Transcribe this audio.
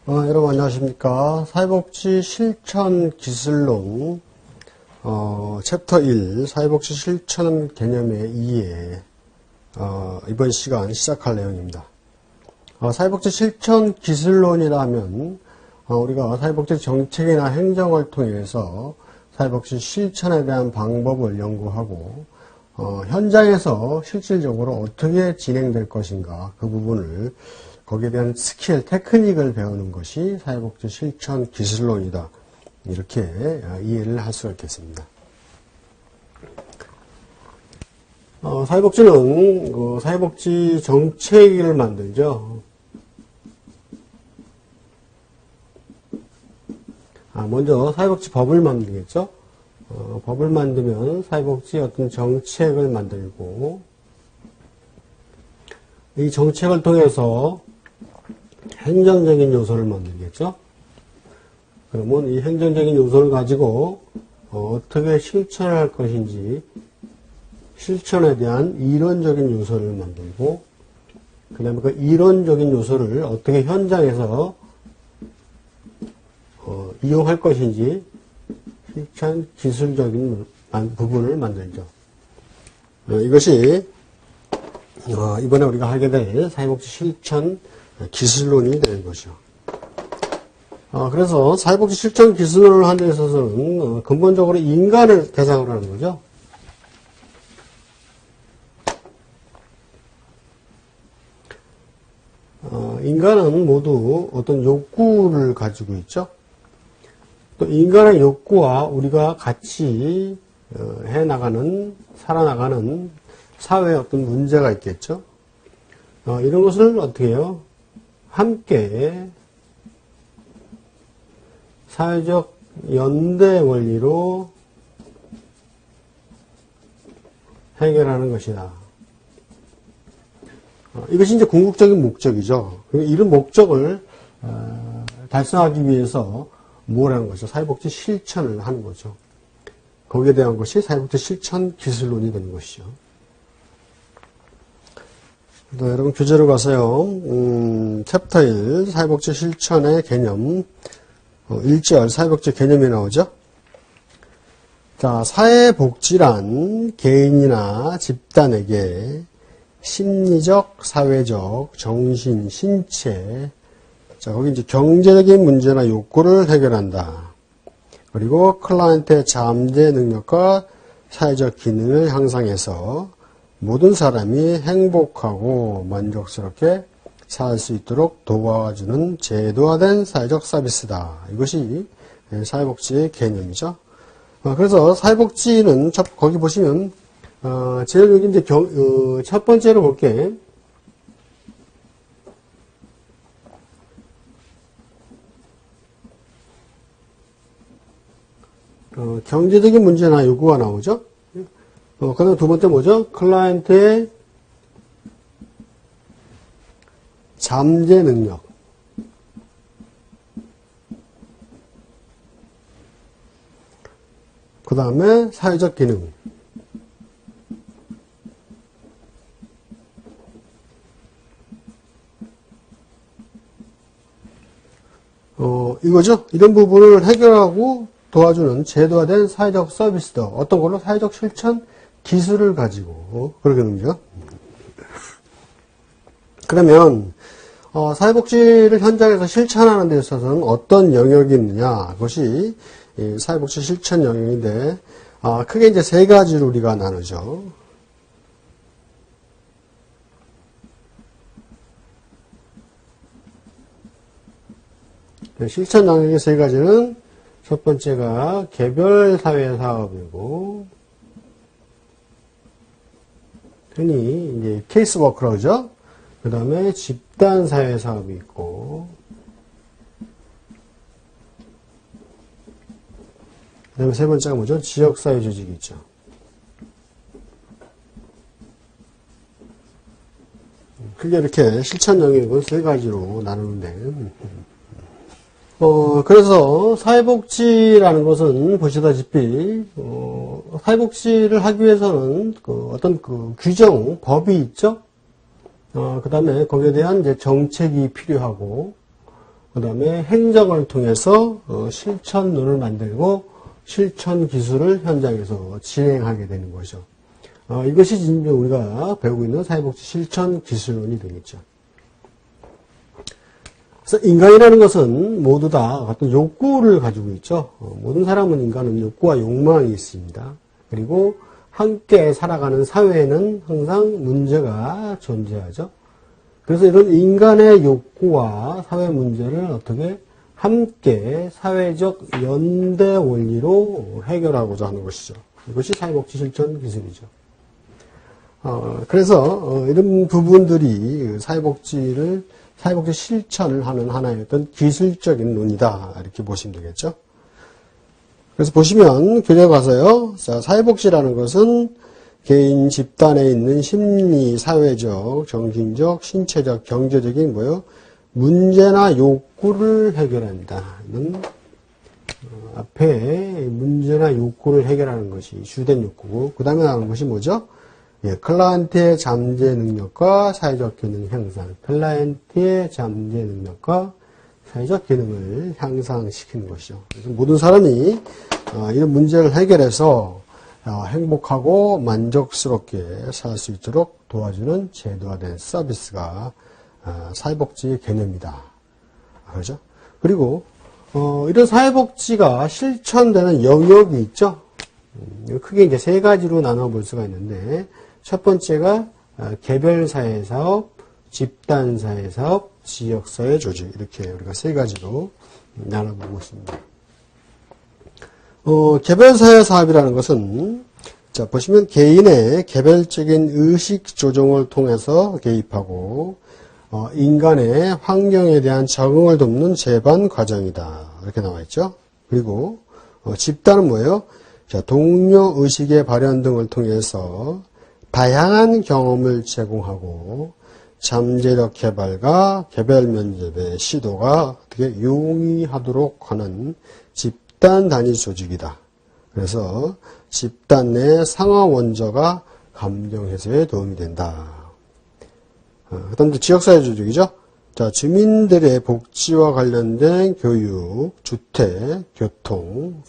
여러분 안녕하십니까. 사회복지 실천 기술론 챕터 1 사회복지 실천 개념의 2에 이번 시간 시작할 내용입니다. 사회복지 실천 기술론이라 하면 우리가 사회복지 정책이나 행정을 통해서 사회복지 실천에 대한 방법을 연구하고 현장에서 실질적으로 어떻게 진행될 것인가 그 부분을 거기에 대한 스킬, 테크닉을 배우는 것이 사회복지 실천 기술론이다. 이렇게 이해를 할 수가 있겠습니다. 사회복지는 사회복지 정책을 만들죠. 먼저 사회복지 법을 만들겠죠. 법을 만들면 사회복지 어떤 정책을 만들고 이 정책을 통해서 행정적인 요소를 만들겠죠. 그러면 이 행정적인 요소를 가지고 어떻게 실천할 것인지 실천에 대한 이론적인 요소를 만들고 그 다음에 그 이론적인 요소를 어떻게 현장에서 이용할 것인지 실천 기술적인 부분을 만들죠. 이것이 이번에 우리가 하게 될 사회복지 실천 기술론이 되는 것이죠. 그래서 사회복지 실천 기술론을 하는 데 있어서는 근본적으로 인간을 대상으로 하는 거죠. 인간은 모두 어떤 욕구를 가지고 있죠. 또 인간의 욕구와 우리가 같이 해나가는, 살아나가는 사회에 어떤 문제가 있겠죠. 이런 것을 어떻게 해요? 함께 사회적 연대 원리로 해결하는 것이다. 이것이 이제 궁극적인 목적이죠. 이런 목적을 달성하기 위해서 뭘 하는 거죠? 사회복지 실천을 하는 거죠. 거기에 대한 것이 사회복지 실천 기술론이 되는 것이죠. 여러분 교재로 가세요. 챕터 1 사회복지 실천의 개념 1절 사회복지 개념이 나오죠. 자, 사회복지란 개인이나 집단에게 심리적, 사회적, 정신, 신체 자, 거기 이제 경제적인 문제나 욕구를 해결한다. 그리고 클라이언트의 잠재 능력과 사회적 기능을 향상해서 모든 사람이 행복하고 만족스럽게 살 수 있도록 도와주는 제도화된 사회적 서비스다. 이것이 사회복지의 개념이죠. 그래서 사회복지는 거기 보시면 제일 여기 이제 첫 번째로 볼게. 경제적인 문제나 요구가 나오죠. 그 다음 두 번째 뭐죠? 클라이언트의 잠재 능력. 그 다음에 사회적 기능. 이거죠? 이런 부분을 해결하고 도와주는 제도화된 사회적 서비스도 어떤 걸로? 사회적 실천 기술을 가지고 그렇게 되죠. 그러면 사회복지를 현장에서 실천하는 데 있어서는 어떤 영역이 있느냐? 그것이 사회복지 실천 영역인데 크게 이제 세 가지로 우리가 나누죠. 실천 영역의 세 가지는 첫 번째가 개별 사회 사업이고 흔히 이제 케이스 워크라고 하죠. 그 다음에 집단 사회 사업이 있고 그 다음에 세 번째가 뭐죠? 지역 사회 조직이 있죠. 크게 이렇게 실천 영역은 세 가지로 나누는데 그래서 사회복지라는 것은 보시다시피 사회복지를 하기 위해서는 어떤 규정, 법이 있죠. 그 다음에 거기에 대한 이제 정책이 필요하고 그 다음에 행정을 통해서 실천론을 만들고 실천 기술을 현장에서 진행하게 되는 거죠. 이것이 지금 우리가 배우고 있는 사회복지 실천 기술론이 되겠죠. 그래서 인간이라는 것은 모두 다 같은 욕구를 가지고 있죠. 모든 사람은 인간은 욕구와 욕망이 있습니다. 그리고 함께 살아가는 사회에는 항상 문제가 존재하죠. 그래서 이런 인간의 욕구와 사회 문제를 어떻게 함께 사회적 연대 원리로 해결하고자 하는 것이죠. 이것이 사회복지 실천 기술이죠. 그래서 이런 부분들이 사회복지 실천을 하는 하나의 어떤 기술적인 논이다. 이렇게 보시면 되겠죠. 그래서 보시면 교재 가서요. 자, 사회복지라는 것은 개인 집단에 있는 심리, 사회적, 정신적, 신체적, 경제적인 문제나 욕구를 해결한다. 이는 앞에 문제나 욕구를 해결하는 것이 주된 욕구고, 그 다음에 나오는 것이 뭐죠? 클라이언트의 잠재 능력과 사회적 기능 향상. 클라이언트의 잠재 능력과 사회적 기능을 향상시키는 것이죠. 그래서 모든 사람이 이런 문제를 해결해서 행복하고 만족스럽게 살 수 있도록 도와주는 제도화된 서비스가 사회복지의 개념이다. 그렇죠? 그리고 이런 사회복지가 실천되는 영역이 있죠. 크게 이제 세 가지로 나눠볼 수가 있는데, 첫 번째가 개별사회사업, 집단사회사업, 지역사회조직, 이렇게 우리가 세 가지로 나눠보고 있습니다. 개별사회사업이라는 것은, 자, 보시면 개인의 개별적인 의식 조정을 통해서 개입하고, 인간의 환경에 대한 적응을 돕는 제반 과정이다. 이렇게 나와 있죠. 그리고, 집단은 뭐예요? 자, 동료 의식의 발현 등을 통해서 다양한 경험을 제공하고, 잠재력 개발과 개별 면접의 시도가 어떻게 용이하도록 하는 집단 단위 조직이다. 그래서 집단 내 상하 원저가 감정 해소에 도움이 된다. 그 다음 지역사회 조직이죠. 자, 주민들의 복지와 관련된 교육, 주택, 교통,